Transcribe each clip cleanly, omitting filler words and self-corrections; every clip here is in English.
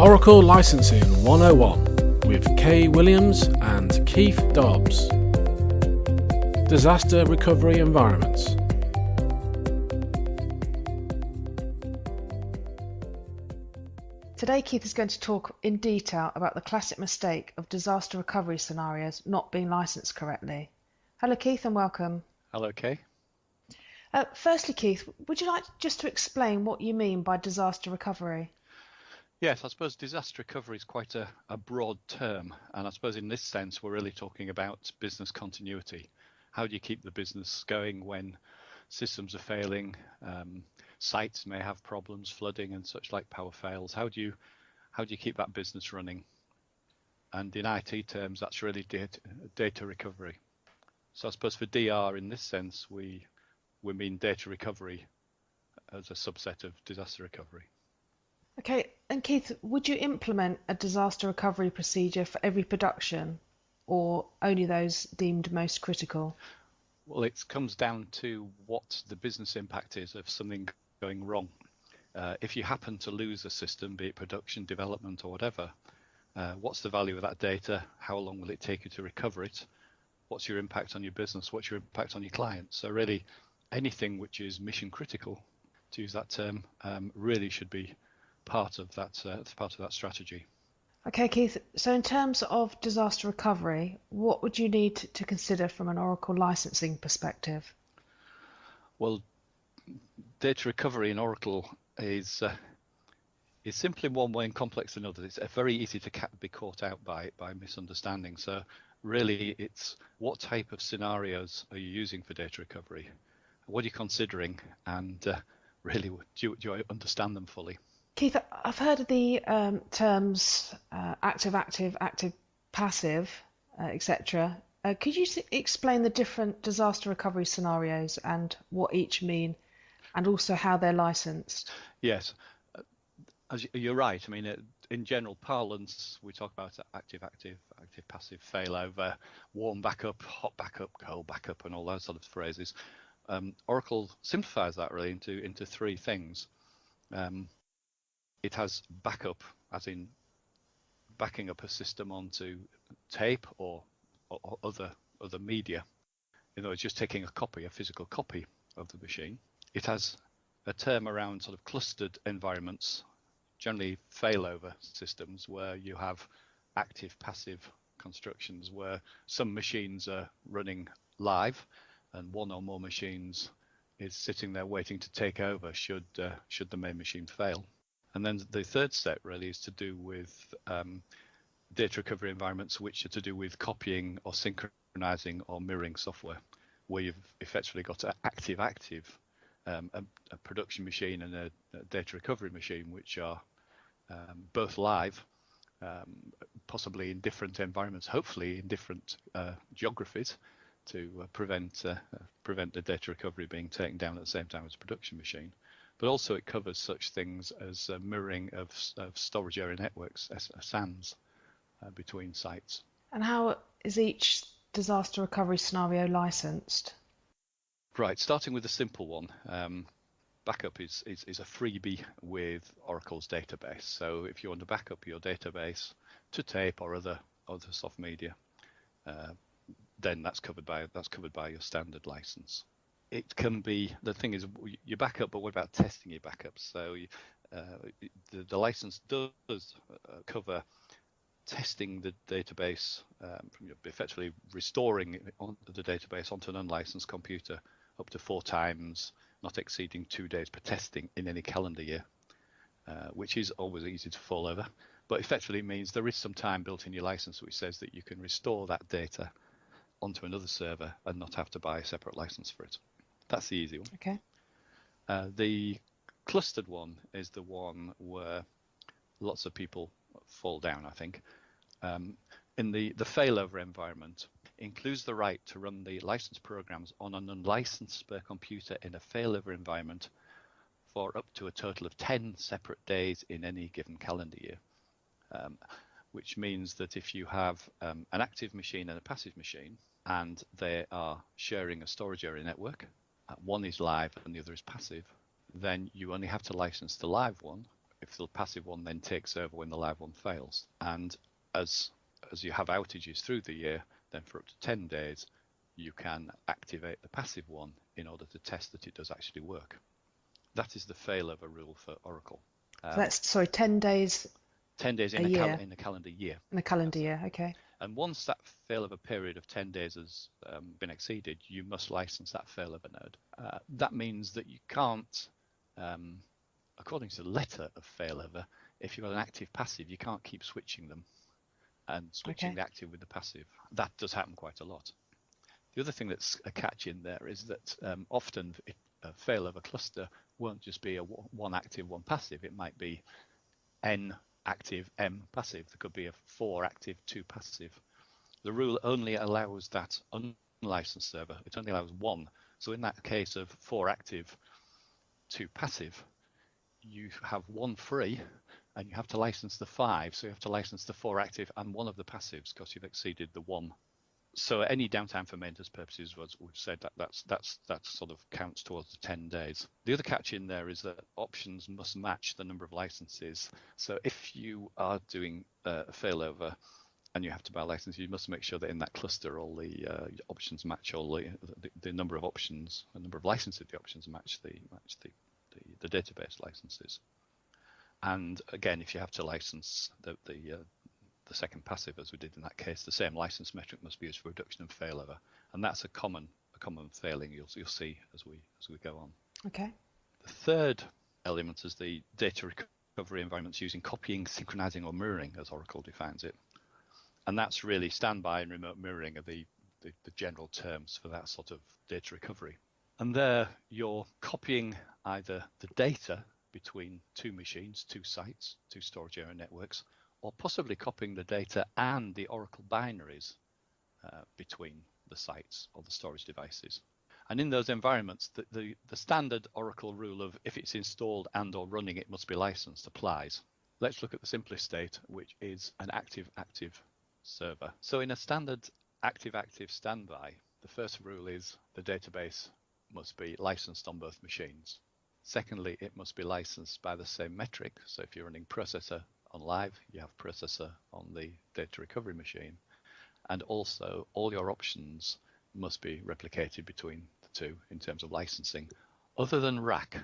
Oracle Licensing 101 with Kay Williams and Keith Dobbs. Disaster recovery environments. Today Keith is going to talk in detail about the classic mistake of disaster recovery scenarios not being licensed correctly. Hello Keith and welcome. Hello Kay. Firstly Keith, would you like just to explain what you mean by disaster recovery? Yes, I suppose disaster recovery is quite a broad term, and I suppose in this sense we're really talking about business continuity. How do you keep the business going when systems are failing, sites may have problems, flooding and such like power fails? How do you keep that business running? And in IT terms, that's really data recovery. So I suppose for DR in this sense, we mean data recovery as a subset of disaster recovery. Okay, and Keith, would you implement a disaster recovery procedure for every production or only those deemed most critical? Well, it comes down to what the business impact is of something going wrong. If you happen to lose a system, be it production, development or whatever, what's the value of that data? How long will it take you to recover it? What's your impact on your business? What's your impact on your clients? So really anything which is mission critical, to use that term, really should be part of that strategy. Okay, Keith, so in terms of disaster recovery, what would you need to consider from an Oracle licensing perspective? Well, data recovery in Oracle is simply one way and complex in others. It's very easy to be caught out by misunderstanding. So really it's what type of scenarios are you using for data recovery? What are you considering? And really, do you understand them fully? Keith, I've heard of the terms active, passive, etc. Could you explain the different disaster recovery scenarios and what each mean, and also how they're licensed? Yes, as you're right. I mean, in general parlance, we talk about active, passive, failover, warm backup, hot backup, cold backup, and all those sort of phrases. Oracle simplifies that really into three things. It has backup, as in backing up a system onto tape or other media. In other words, just taking a physical copy of the machine. It has a term around sort of clustered environments, generally failover systems, where you have active, passive constructions where some machines are running live and one or more machines is sitting there waiting to take over should the main machine fail. And then the third step really is to do with data recovery environments which are to do with copying or synchronizing or mirroring software, where you've effectively got an active, a production machine and a data recovery machine, which are both live, possibly in different environments, hopefully in different geographies, to prevent the data recovery being taken down at the same time as a production machine. But also it covers such things as mirroring of storage area networks, SANs, between sites. And how is each disaster recovery scenario licensed? Right, starting with the simple one. Backup is a freebie with Oracle's database. So if you want to back up your database to tape or other soft media, then that's covered by your standard license. It can be, the thing is, you back up, but what about testing your backups? So the license does cover testing the database, effectively restoring the database onto an unlicensed computer up to 4 times, not exceeding 2 days per testing in any calendar year, which is always easy to fall over, but effectively means there is some time built in your license which says that you can restore that data onto another server and not have to buy a separate license for it. That's the easy one. Okay. The clustered one is the one where lots of people fall down, I think. In the failover environment, includes the right to run the licensed programs on an unlicensed spare computer in a failover environment for up to a total of 10 separate days in any given calendar year, which means that if you have an active machine and a passive machine and they are sharing a storage area network, one is live and the other is passive, then you only have to license the live one if the passive one then takes over when the live one fails. And as you have outages through the year, then for up to 10 days, you can activate the passive one in order to test that it does actually work. That is the failover rule for Oracle. So that's, sorry, 10 days 10 days in a year. In a calendar year. In a calendar year, okay. And once that failover period of 10 days has been exceeded, you must license that failover node. That means that you can't, according to the letter of failover, if you've got an active passive, you can't keep switching them and switching the active with the passive. That does happen quite a lot. The other thing that's a catch in there is that often a failover cluster won't just be a one active, one passive. It might be N active, M passive. There could be a 4 active, 2 passive. The rule only allows that unlicensed server. It only allows 1. So in that case of 4 active, 2 passive, you have 1 free and you have to license the 5. So you have to license the 4 active and 1 of the passives because you've exceeded the 1. So any downtime for maintenance purposes, was we've said that sort of counts towards the 10 days. The other catch in there is that options must match the number of licenses. So if you are doing a failover and you have to buy a license, you must make sure that in that cluster all the options match all the number of options, the number of licenses of the options match the database licenses. And again, if you have to license the second passive, as we did in that case, the same license metric must be used for reduction and failover, and that's a common failing you'll see as we go on. Okay. The third element is the data recovery environments using copying, synchronizing, or mirroring, as Oracle defines it, and that's really standby and remote mirroring are the general terms for that sort of data recovery. And there you're copying either the data between 2 machines, 2 sites, 2 storage area networks, or possibly copying the data and the Oracle binaries between the sites or the storage devices. And in those environments, the standard Oracle rule of if it's installed and or running, it must be licensed applies. Let's look at the simplest state, which is an active server. So in a standard active standby, the first rule is the database must be licensed on both machines. Secondly, it must be licensed by the same metric. So if you're running processor on live, you have processor on the data recovery machine, and also all your options must be replicated between the two in terms of licensing, other than rack,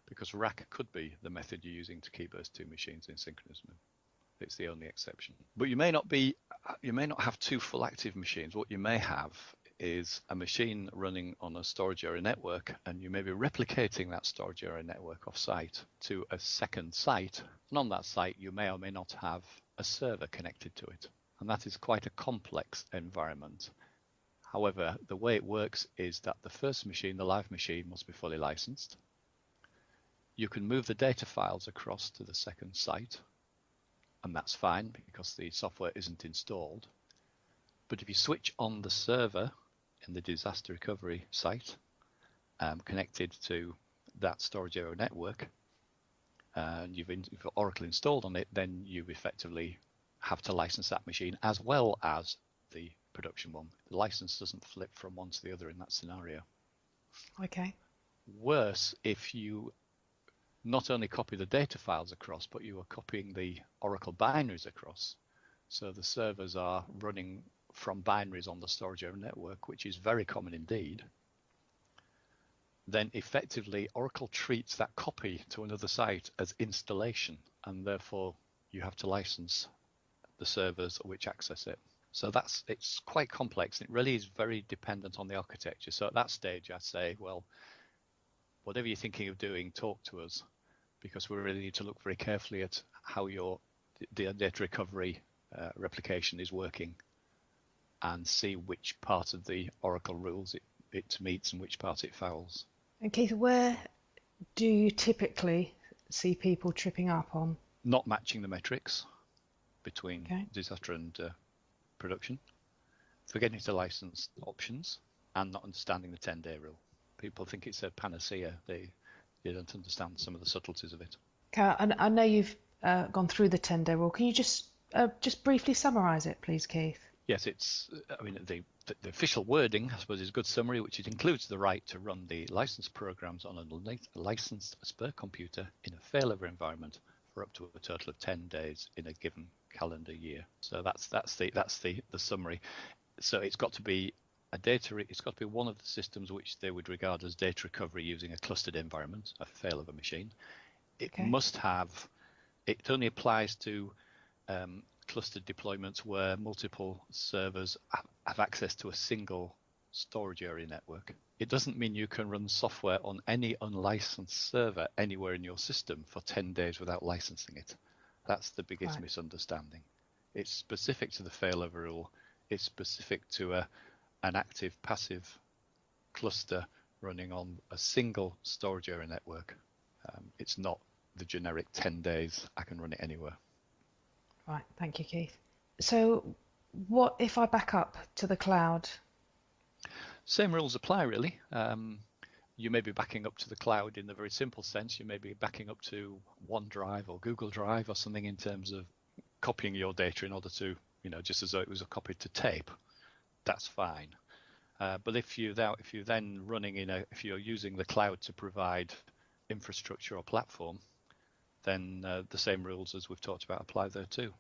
because rack could be the method you're using to keep those 2 machines in synchronism. It's the only exception. But you may not have 2 full active machines. What you may have is a machine running on a storage area network, and you may be replicating that storage area network off-site to a second site, and on that site you may or may not have a server connected to it, and that is quite a complex environment. However, the way it works is that the first machine, the live machine, must be fully licensed. You can move the data files across to the second site, and that's fine because the software isn't installed. But if you switch on the server in the disaster recovery site connected to that storage area network, and you've got Oracle installed on it, then you effectively have to license that machine as well as the production one. The license doesn't flip from one to the other in that scenario. Okay. Worse, if you not only copy the data files across, but you are copying the Oracle binaries across. So the servers are running from binaries on the storage area network, which is very common indeed. Then effectively Oracle treats that copy to another site as installation, and therefore you have to license the servers which access it. So it's quite complex. It really is very dependent on the architecture. So at that stage I say, well, whatever you're thinking of doing, talk to us, because we really need to look very carefully at how your data recovery replication is working, and see which part of the Oracle rules it meets and which part it fouls. And Keith, where do you typically see people tripping up on? Not matching the metrics between disaster and production, forgetting to license options, and not understanding the 10-day rule. People think it's a panacea. They don't understand some of the subtleties of it. Okay, I know you've gone through the 10-day rule. Can you just briefly summarise it, please, Keith? Yes, the official wording, I suppose, is a good summary, which it includes the right to run the license programs on a licensed spur computer in a failover environment for up to a total of 10 days in a given calendar year. So that's the summary. So it's got to be it's got to be one of the systems which they would regard as data recovery using a clustered environment, a failover machine. It must have. It only applies to clustered deployments where multiple servers have access to a single storage area network. It doesn't mean you can run software on any unlicensed server anywhere in your system for 10 days without licensing it. That's the biggest misunderstanding. It's specific to the failover rule. It's specific to an active passive cluster running on a single storage area network. It's not the generic 10 days, I can run it anywhere. Right, thank you, Keith. So what if I back up to the cloud? Same rules apply, really. You may be backing up to the cloud in the very simple sense. You may be backing up to OneDrive or Google Drive or something in terms of copying your data in order to, just as though it was a copy to tape. That's fine. But if you're using the cloud to provide infrastructure or platform, then the same rules as we've talked about apply there too.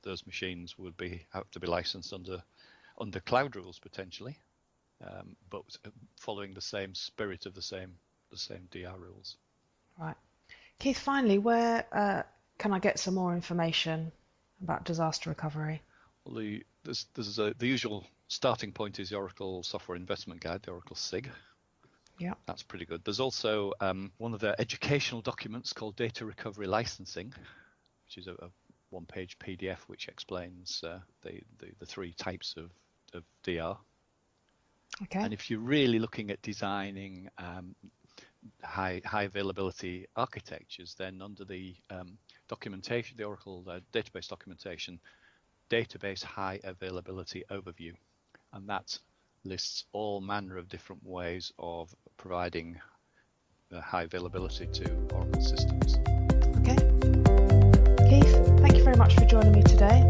Those machines would have to be licensed under cloud rules potentially, but following the same spirit of the same DR rules. Right, Keith. Finally, where can I get some more information about disaster recovery? Well, the usual starting point is the Oracle Software Investment Guide, the Oracle SIG. Yeah, that's pretty good. There's also one of their educational documents called Data Recovery Licensing, which is a one-page PDF which explains the three types of DR. Okay. And if you're really looking at designing high availability architectures, then under the documentation, the Oracle database documentation, database high availability overview, and that lists all manner of different ways of providing high availability to Oracle systems. Okay. Keith, thank you very much for joining me today.